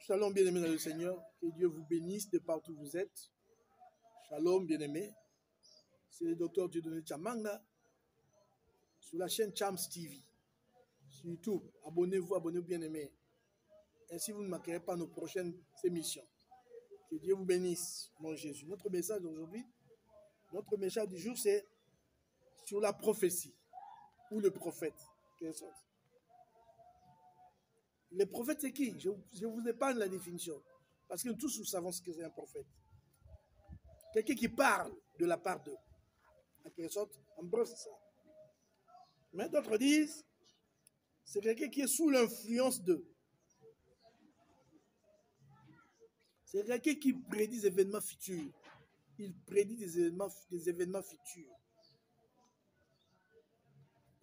Shalom, bien-aimés dans le Seigneur. Que Dieu vous bénisse de partout où vous êtes. Shalom, bien-aimés. C'est le docteur Dieudonné Tchamanga sur la chaîne Chams TV. Sur YouTube, abonnez-vous, bien-aimés. Ainsi, vous ne manquerez pas nos prochaines émissions. Que Dieu vous bénisse, mon Jésus. Notre message d'aujourd'hui, notre message du jour, c'est sur la prophétie ou le prophète. Le prophète, c'est qui? Je vous épargne la définition. Parce que nous tous, nous savons ce que c'est un prophète. Quelqu'un qui parle de la part d'eux. En quelque sorte, en bref, c'est ça. Mais d'autres disent, c'est quelqu'un qui est sous l'influence d'eux. C'est quelqu'un qui prédit des événements futurs. Il prédit des événements futurs.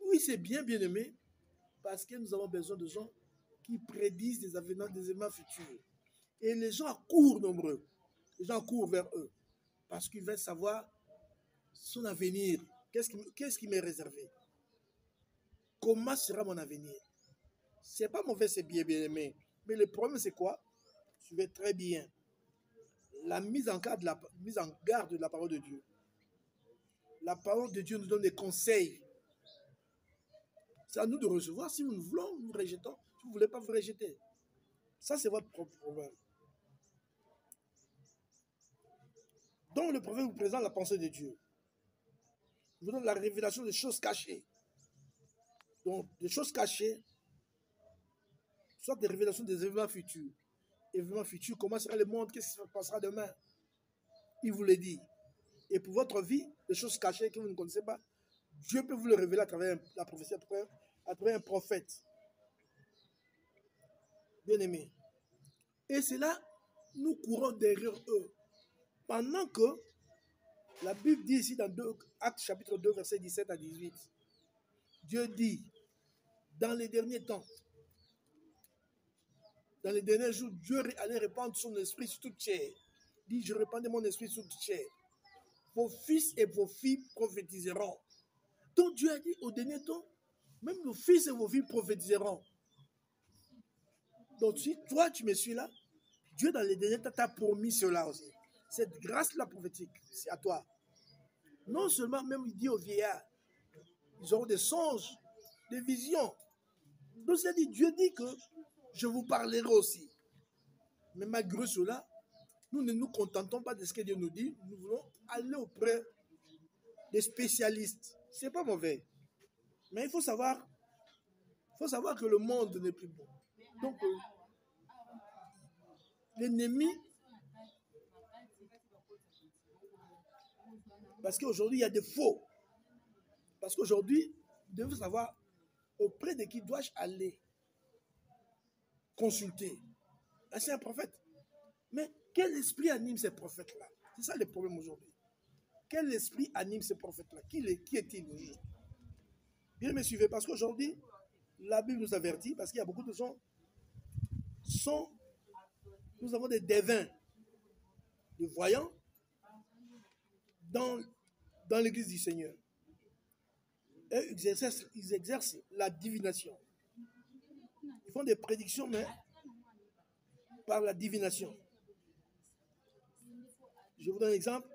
Oui, c'est bien, bien aimé, parce que nous avons besoin de gens qui prédisent des événements futurs. Et les gens accourent nombreux. Les gens courent vers eux. Parce qu'ils veulent savoir son avenir. Qu'est-ce qui m'est réservé? Comment sera mon avenir? C'est pas mauvais, c'est bien, bien aimé. Mais le problème, c'est quoi? Suivez très bien. La mise en garde de la parole de Dieu. La parole de Dieu nous donne des conseils. C'est à nous de recevoir. Si nous voulons, nous rejetons. Si vous ne voulez pas, vous rejetez. Ça, c'est votre propre problème. Donc, le prophète vous présente la pensée de Dieu. Il vous donne la révélation des choses cachées. Donc, des choses cachées, soit des révélations des événements futurs. Événements futurs, comment sera le monde, qu'est-ce qui se passera demain? Il vous le dit. Et pour votre vie, des choses cachées que vous ne connaissez pas, Dieu peut vous le révéler à travers la prophétie, à travers un prophète. Bien aimé. Et c'est là, nous courons derrière eux. Pendant que la Bible dit ici dans Actes chapitre 2, versets 17 à 18, Dieu dit, dans les derniers temps, dans les derniers jours, Dieu allait répandre son esprit sur toute chair. Il dit, je répandrai mon esprit sur toute chair. Vos fils et vos filles prophétiseront. Donc Dieu a dit, au dernier temps, même vos fils et vos filles prophétiseront. Donc si toi tu me suis là, Dieu dans les derniers temps t'a promis cela aussi. Cette grâce-là prophétique, c'est à toi. Non seulement, même il dit aux vieillards, ils auront des songes, des visions. Donc c'est dit, Dieu dit que je vous parlerai aussi. Mais malgré cela, nous ne nous contentons pas de ce que Dieu nous dit. Nous voulons aller auprès des spécialistes. Ce n'est pas mauvais. Mais il faut savoir que le monde n'est plus bon. Donc, l'ennemi, parce qu'aujourd'hui, il y a des faux. Parce qu'aujourd'hui, vous devez savoir auprès de qui dois-je aller consulter. Là, c'est un prophète. Mais quel esprit anime ces prophètes-là? C'est ça le problème aujourd'hui. Quel esprit anime ces prophètes-là? Qui est-il aujourd'hui? Bien me suivez, parce qu'aujourd'hui, la Bible nous avertit, parce qu'il y a beaucoup de gens nous avons des devins, des voyants dans l'église du Seigneur. Et ils exercent la divination. Ils font des prédictions, mais par la divination. Je vous donne un exemple.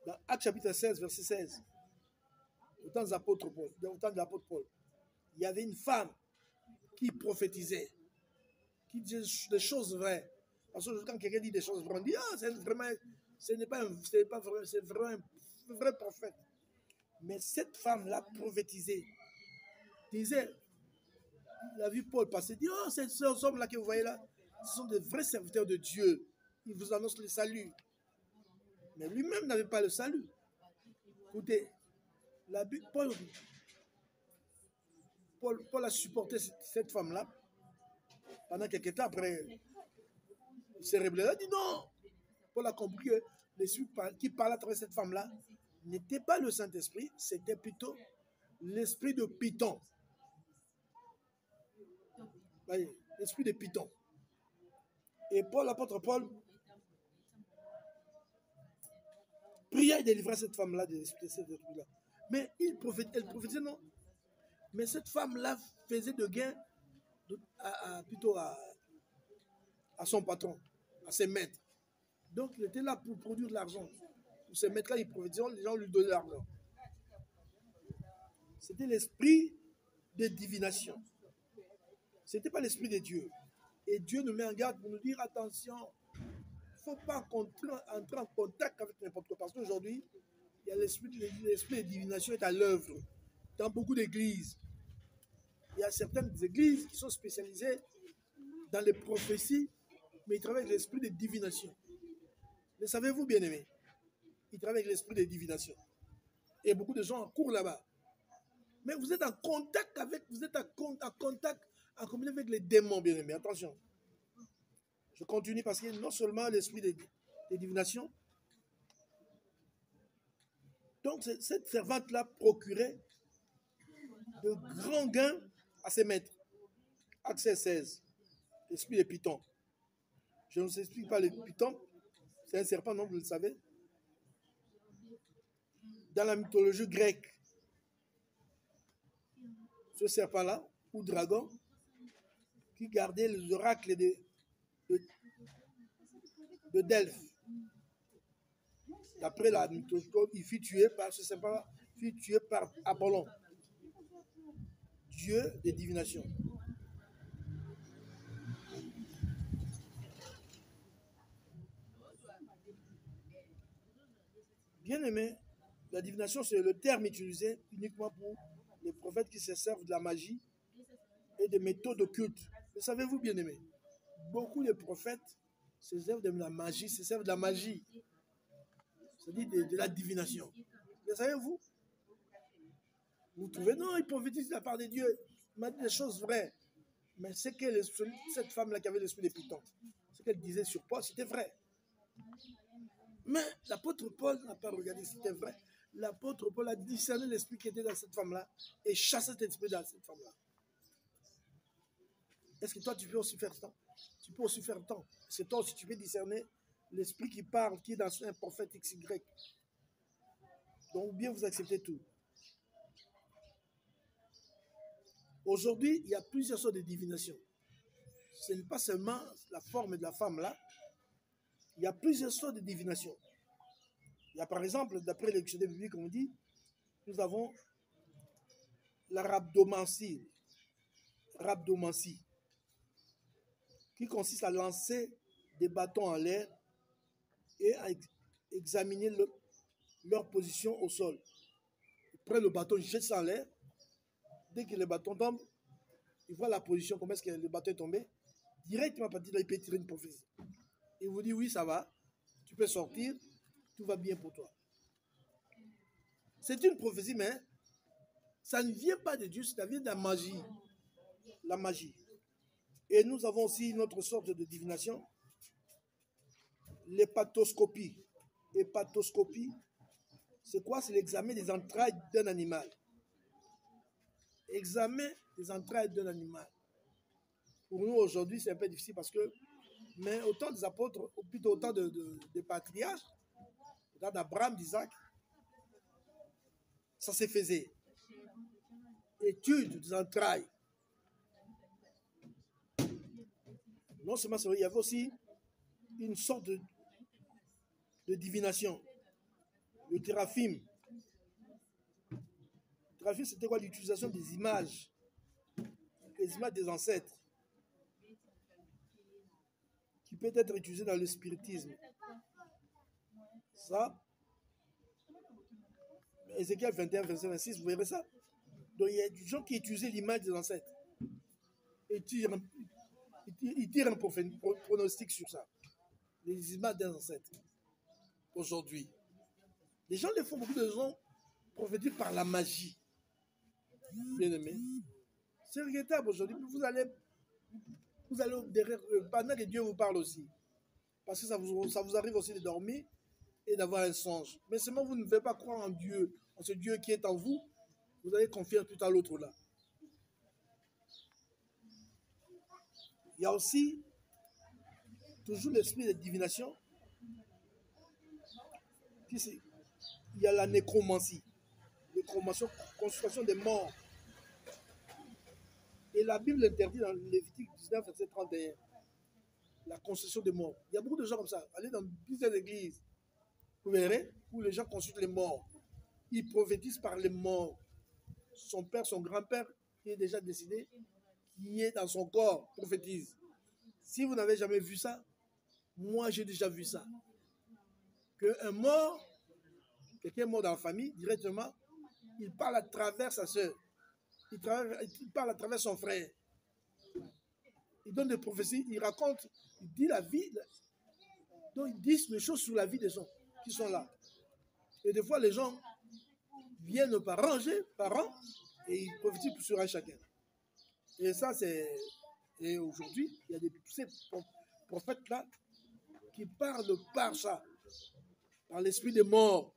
Dans Actes chapitre 16, verset 16, au temps de l'apôtre Paul, il y avait une femme qui prophétisait, qui disait des choses vraies. Parce que quand quelqu'un dit des choses vraies, on dit, ah, ce n'est pas vrai, c'est vraiment un vrai prophète. Mais cette femme-là prophétisait, disait, il a vu Paul passer, dit, oh, ces hommes-là que vous voyez là, ce sont des vrais serviteurs de Dieu. Ils vous annoncent le salut. Mais lui-même n'avait pas le salut. Écoutez, Paul a supporté cette femme-là. Pendant quelques temps après, il s'est révélé. Il a dit non. Paul a compris que l'esprit qui parlait à travers cette femme-là n'était pas le Saint-Esprit, c'était plutôt l'esprit de Python. Voyez, l'esprit de Python. Et l'apôtre Paul, pria et délivra cette femme-là de l'esprit là. Mais elle prophétisait non. Mais cette femme-là faisait de gain plutôt à à son patron, à ses maîtres. Donc, il était là pour produire de l'argent. Pour ces maîtres-là, ils prophétisaient, les gens lui donnaient l'argent. C'était l'esprit de divination. Ce n'était pas l'esprit de Dieu. Et Dieu nous met en garde pour nous dire, attention, il ne faut pas entrer en contact avec n'importe quoi. Parce qu'aujourd'hui, il y a l'esprit de divination est à l'œuvre dans beaucoup d'églises. Il y a certaines églises qui sont spécialisées dans les prophéties, mais ils travaillent avec l'esprit de divination. Mais savez-vous, bien-aimés, ils travaillent avec l'esprit de divination. Et beaucoup de gens courent là-bas. Mais vous êtes en contact avec, vous êtes en contact, en communion avec les démons, bien-aimés. Attention. Je continue parce qu'il y a non seulement l'esprit de divination. Donc, cette servante-là procurait de grands gains à ses maîtres. Acte 16, l'esprit de Python. Je ne vous explique pas le Python, c'est un serpent, non, vous le savez. Dans la mythologie grecque, ce serpent-là, ou dragon, qui gardait les oracles de Delphes. D'après la mythologie, il fut tué par ce serpent-là, fut tué par Apollon, dieu de divination. Bien aimé, la divination, c'est le terme utilisé uniquement pour les prophètes qui se servent de la magie et des méthodes occultes. Mais savez-vous, bien aimé, beaucoup de prophètes se servent de la magie, c'est-à-dire de la divination. Mais savez-vous, vous trouvez, non, il prophétise de la part de Dieu, il m'a dit des choses vraies. Mais c'est que cette femme-là qui avait l'esprit de Python, ce qu'elle disait sur Paul, c'était vrai. Mais l'apôtre Paul n'a pas regardé si c'était vrai. L'apôtre Paul a discerné l'esprit qui était dans cette femme-là et chassé cet esprit dans cette femme-là. Est-ce que toi, tu peux aussi faire ça? Tu peux aussi faire tant. C'est toi aussi, tu peux discerner l'esprit qui parle, qui est dans un prophète XY. Donc, bien vous acceptez tout. Aujourd'hui, il y a plusieurs sortes de divination. Ce n'est pas seulement la forme de la femme là. Il y a plusieurs sortes de divination. Il y a par exemple, d'après le dictionnaire biblique, on dit, nous avons la rhabdomancie, qui consiste à lancer des bâtons en l'air et à examiner leur position au sol. Ils prennent le bâton, ils jettent ça en l'air. Dès que le bâton tombe, ils voient la position, comment est-ce que le bâton est tombé. Directement à partir de là, il peut tirer une prophétie. Il vous dit, oui, ça va, tu peux sortir, tout va bien pour toi. C'est une prophétie, mais ça ne vient pas de Dieu, ça vient de la magie. La magie. Et nous avons aussi une autre sorte de divination, l'hépatoscopie. Hépatoscopie, c'est quoi? C'est l'examen des entrailles d'un animal. Examen des entrailles d'un animal. Pour nous, aujourd'hui, c'est un peu difficile parce que, mais au temps des apôtres, ou plutôt au temps des patriarches, au temps d'Abraham, d'Isaac, ça se faisait. Étude des entrailles. Non seulement ça, il y avait aussi une sorte de divination. Le téraphim. Le téraphim, c'était quoi? L'utilisation des images. Les images des ancêtres. Qui peut être utilisé dans le spiritisme. Ça, Ézéchiel 21, verset 26, vous verrez ça. Donc il y a des gens qui utilisaient l'image des ancêtres. Et ils tirent un pronostic sur ça. Les images des ancêtres. Aujourd'hui. Les gens les font, beaucoup de gens prophétisent par la magie. Bien aimé. C'est regrettable aujourd'hui. Vous allez derrière, pendant que Dieu vous parle aussi. Parce que ça vous arrive aussi de dormir et d'avoir un songe. Mais seulement vous ne devez pas croire en Dieu, en ce Dieu qui est en vous. Vous allez confier tout à l'autre là. Il y a aussi toujours l'esprit de divination. Il y a la nécromancie. Nécromancie, consultation des morts. Et la Bible interdit dans Lévitique 19, verset 31. la concession des morts. Il y a beaucoup de gens comme ça. Allez dans plusieurs églises, vous verrez, où les gens consultent les morts. Ils prophétisent par les morts. Son père, son grand-père, qui est déjà décédé, qui est dans son corps, prophétise. Si vous n'avez jamais vu ça, moi j'ai déjà vu ça. Qu'un mort, quelqu'un mort dans la famille, directement, il parle à travers sa soeur. Il parle à travers son frère. Il donne des prophéties, il raconte, il dit la vie. Donc ils disent des choses sur la vie des gens qui sont là. Et des fois, les gens viennent par rang, et ils prophétisent sur un chacun. Et ça, c'est... Et aujourd'hui, il y a ces prophètes-là qui parlent par ça, par l'esprit des morts,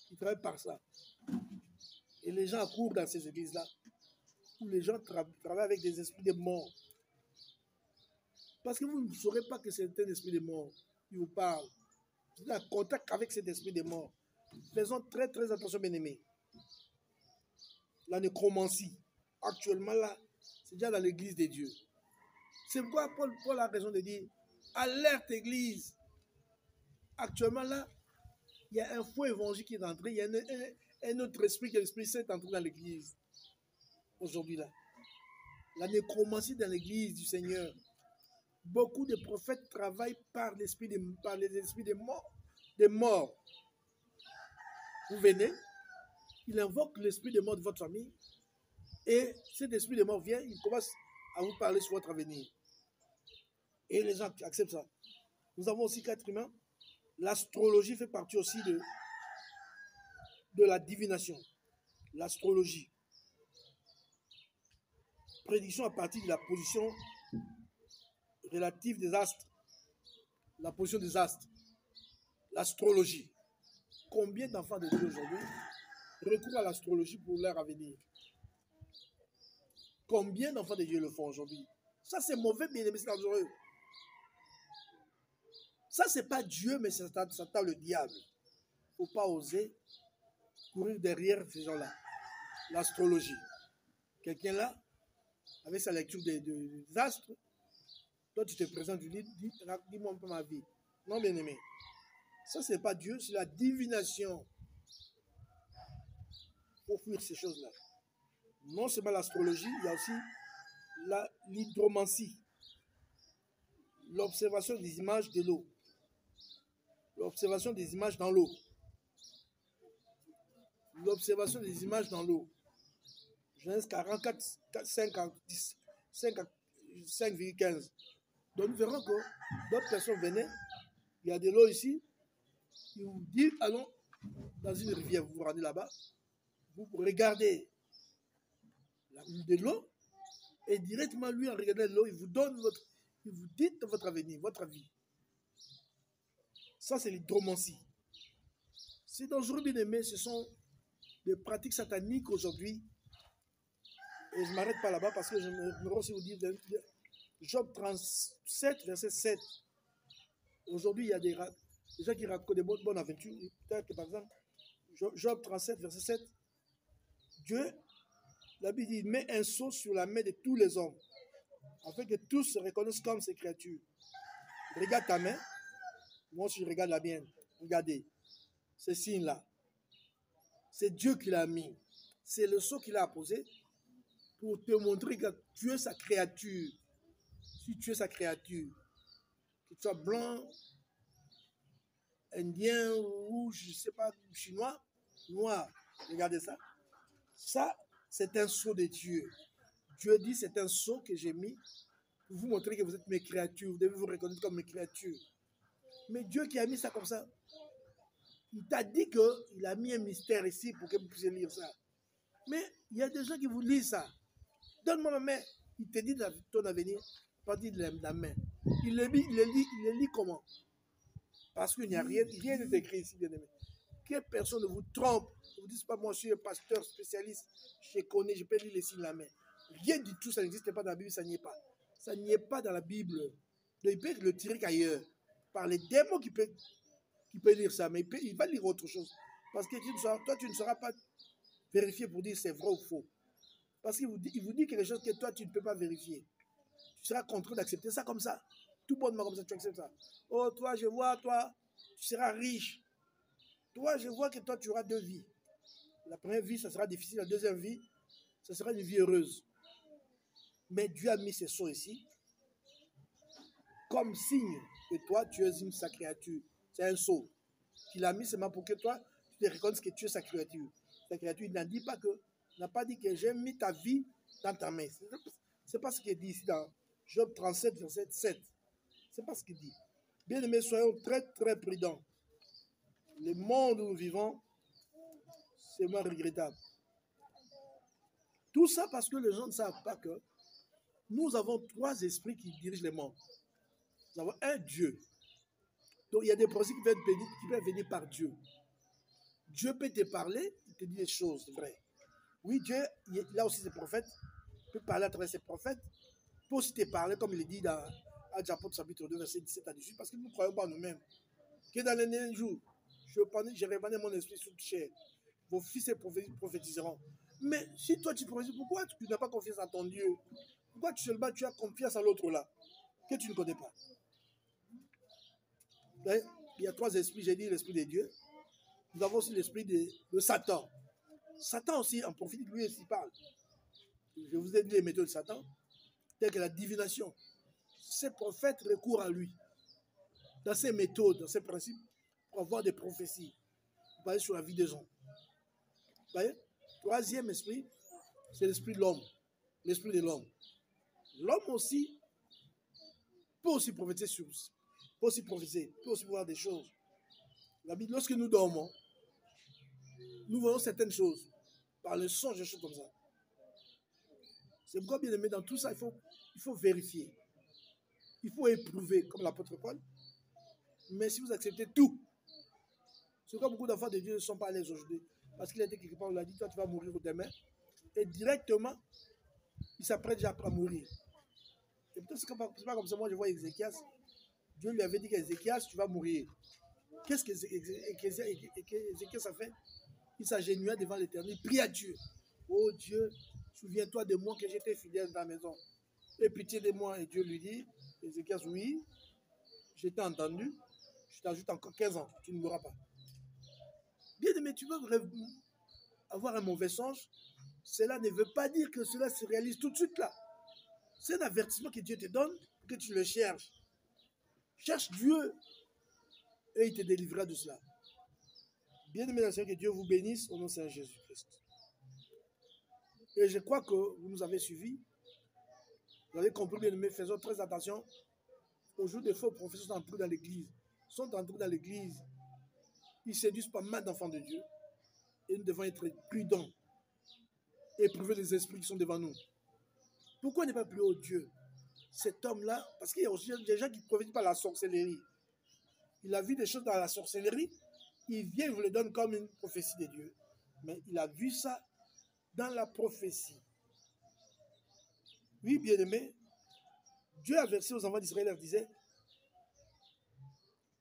qui travaillent par ça. Et les gens courent dans ces églises-là, où les gens travaillent avec des esprits de morts. Parce que vous ne saurez pas que c'est un esprit de mort qui vous parle. Vous êtes en contact avec cet esprit de mort. Faisons très très attention, bien-aimés. La nécromancie, actuellement là, c'est déjà dans l'église de Dieu. C'est pourquoi Paul a raison de dire, alerte église. Actuellement là, il y a un faux évangile qui est entré, il y a un autre esprit, qui est l'Esprit Saint, entré dans l'église. Aujourd'hui là. La nécromancie dans l'église du Seigneur. Beaucoup de prophètes travaillent par les esprits des morts. Vous venez, il invoque l'esprit des morts de votre famille, et cet esprit des morts vient, il commence à vous parler sur votre avenir. Et les gens acceptent ça. Nous avons aussi 4 humains. L'astrologie fait partie aussi de la divination. L'astrologie. Prédiction à partir de la position relative des astres. La position des astres. L'astrologie. Combien d'enfants de Dieu aujourd'hui recourent à l'astrologie pour leur avenir? Combien d'enfants de Dieu le font aujourd'hui? Ça, c'est mauvais, bien aimé, c'est dangereux. Ça, c'est pas Dieu, mais c'est Satan, le diable. Il ne faut pas oser courir derrière ces gens-là. L'astrologie. Quelqu'un là, avec sa lecture des astres, toi, tu te présentes, tu dis-moi un peu ma vie. Non, bien aimé. Ça, ce n'est pas Dieu, c'est la divination. Il faut fuir ces choses-là. Non seulement l'astrologie, il y a aussi l'hydromancie. L'observation des images de l'eau. L'observation des images dans l'eau. L'observation des images dans l'eau. Genèse 44, 5,15. Donc nous verrons que d'autres personnes venaient, il y a de l'eau ici, ils vous disent, allons dans une rivière, vous vous rendez là-bas, vous regardez de l'eau, et directement lui, en regardant l'eau, il vous dit votre avenir, votre vie. Ça, c'est l'hydromancie. C'est dangereux, bien aimé, ce sont des pratiques sataniques aujourd'hui. Et je ne m'arrête pas là-bas parce que je me aussi vous dire Job 37, verset 7. Aujourd'hui, il y a des gens qui racontent des bonnes aventures. Peut-être que, par exemple, Job 37, verset 7, Dieu, la Bible dit, met un sceau sur la main de tous les hommes, afin que tous se reconnaissent comme ses créatures. Regarde ta main, moi aussi je regarde la mienne. Regardez, ce signe-là, c'est Dieu qui l'a mis. C'est le sceau qu'il a posé pour te montrer que tu es sa créature. Si tu es sa créature, que tu sois blanc, indien, rouge, je ne sais pas, chinois, noir, regardez ça. Ça, c'est un sceau de Dieu. Dieu dit, c'est un sceau que j'ai mis pour vous montrer que vous êtes mes créatures. Vous devez vous reconnaître comme mes créatures. Mais Dieu qui a mis ça comme ça, il t'a dit qu'il a mis un mystère ici pour que vous puissiez lire ça. Mais il y a des gens qui vous lisent ça. Donne-moi ma main. Il te dit ton avenir, pas dit de la main. Il le lit comment? Parce qu'il n'y a rien n'est écrit ici, bien aimé. Que personne ne vous trompe. Ne vous dites pas, moi je suis un pasteur spécialiste, je connais, je peux lire les signes de la main. Rien du tout, ça n'existe pas dans la Bible, ça n'y est pas. Ça n'y est pas dans la Bible. Donc, il peut le tirer qu'ailleurs. Par les démons qui peut lire ça, mais il va lire autre chose. Parce que toi, tu ne sauras pas vérifier pour dire c'est vrai ou faux. Parce qu'il vous dit quelque chose que toi, tu ne peux pas vérifier. Tu seras contraint d'accepter ça comme ça. tout bonnement comme ça, tu acceptes ça. Oh, toi, je vois, toi, tu seras riche. Toi, je vois que toi, tu auras 2 vies. La première vie, ça sera difficile. La deuxième vie, ça sera une vie heureuse. Mais Dieu a mis ses sceaux ici comme signe que toi, tu es une sa créature. C'est un sceau qu'il a mis seulement pour que toi, tu te reconnaisses que tu es sa créature. Sa créature, il n'a pas dit que j'ai mis ta vie dans ta main. C'est pas ce qu'il dit ici dans Job 37, verset 7. C'est pas ce qu'il dit. Bien aimés, soyons très, très prudents. Le monde où nous vivons, c'est moins regrettable. Tout ça parce que les gens ne savent pas que nous avons 3 esprits qui dirigent le monde. Nous avons un Dieu. Donc il y a des prophéties qui peuvent venir par Dieu. Dieu peut te parler, il te dit des choses vraies. Oui, Dieu, il a aussi ses prophètes, il peut parler à travers ses prophètes, il peut aussi te parler, comme il est dit dans Apôtres chapitre 2, verset 17 à 18, parce que nous ne croyons pas en nous-mêmes. Que dans les derniers jours, je répandrai mon esprit sur toute chair. Vos fils et prophétiseront. Mais si toi tu prophétises, pourquoi tu n'as pas confiance en ton Dieu? Pourquoi seulement tu as confiance à l'autre là, que tu ne connais pas? Il y a 3 esprits, j'ai dit l'esprit de Dieu. Nous avons aussi l'esprit de Satan. Satan aussi, en prophétique, lui aussi parle. Je vous ai dit les méthodes de Satan, telles que la divination. Ces prophètes recourent à lui. Dans ces méthodes, dans ces principes, pour avoir des prophéties, basées sur la vie des gens. Vous voyez? 3e esprit, c'est l'esprit de l'homme. L'esprit de l'homme. L'homme aussi peut aussi prophétiser, peut aussi voir des choses. La Bible, lorsque nous dormons, nous voyons certaines choses par le songe, des choses comme ça. C'est pourquoi, bien aimé, dans tout ça, il faut vérifier. Il faut éprouver, comme l'apôtre Paul. Mais si vous acceptez tout, c'est pourquoi beaucoup d'enfants de Dieu ne sont pas à l'aise aujourd'hui. Parce qu'il a été quelque part, on l'a dit, toi tu vas mourir demain. Et directement, il s'apprête déjà à mourir. Et peut-être c'est pas comme ça, moi je vois Ézéchias. Dieu lui avait dit qu'Ézéchias, tu vas mourir. Qu'est-ce qu'Ézéchias a fait? Il s'agenouilla devant l'Éternel, il prie à Dieu. Oh Dieu, souviens-toi de moi que j'étais fidèle dans la maison. Aie pitié de moi. Et Dieu lui dit, Ézéchias, oui, je t'ai entendu, je t'ajoute encore 15 ans, tu ne mourras pas. Bien aimé, tu veux avoir un mauvais songe, cela ne veut pas dire que cela se réalise tout de suite là. C'est un avertissement que Dieu te donne, que tu le cherches. Cherche Dieu et il te délivrera de cela. Bien aimé, que Dieu vous bénisse au nom de Seigneur Jésus-Christ. Et je crois que vous nous avez suivis. Vous avez compris, bien aimé, faisons très attention. Aujourd'hui, des faux prophètes sont entrés dans l'église. Ils séduisent pas mal d'enfants de Dieu. Et nous devons être prudents. Éprouver les esprits qui sont devant nous. Pourquoi ne pas plus haut Dieu? Cet homme-là, parce qu'il y a aussi des gens qui ne prophétisent pas la sorcellerie. Il a vu des choses dans la sorcellerie. Il vient, il vous les donne comme une prophétie de Dieu. Mais il a vu ça dans la prophétie. Oui, bien-aimé, Dieu a versé aux enfants d'Israël, il disait,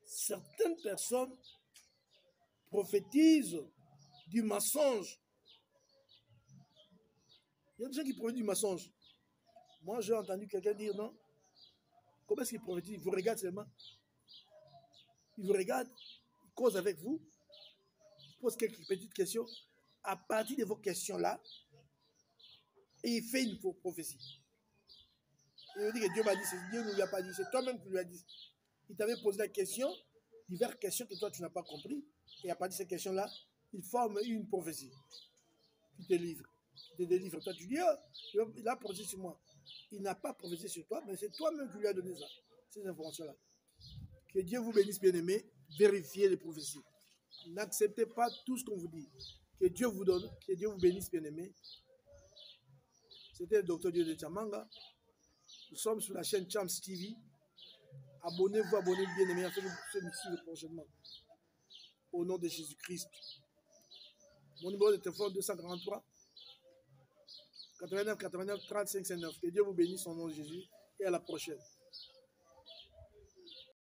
certaines personnes prophétisent du mensonge. Il y a des gens qui prophétisent du mensonge. Moi, j'ai entendu quelqu'un dire, non, comment est-ce qu'il prophétise? Il vous regarde seulement. Il vous regarde, il cause avec vous, il pose quelques petites questions. À partir de vos questions-là, et il fait une prophétie. Il dit que Dieu m'a dit, Dieu ne lui a pas dit, c'est toi-même qui lui as dit. Il t'avait posé la question, diverses questions que toi tu n'as pas compris, et à partir de ces questions-là, il forme une prophétie. Il te délivre. Toi tu dis, oh, il a prophétisé sur moi. Il n'a pas prophétisé sur toi, mais c'est toi-même qui lui as donné ça, ces informations-là. Que Dieu vous bénisse, bien-aimés. Vérifiez les prophéties. N'acceptez pas tout ce qu'on vous dit. Que Dieu vous donne, que Dieu vous bénisse, bien-aimés. C'était le docteur Dieu de Tchamanga. Nous sommes sur la chaîne Chams TV. Abonnez-vous, bien-aimés, afin que vous puissiez nous suivre prochainement. Au nom de Jésus-Christ. Mon numéro de téléphone 243 89 89 35 59. Que Dieu vous bénisse au nom de Jésus et à la prochaine.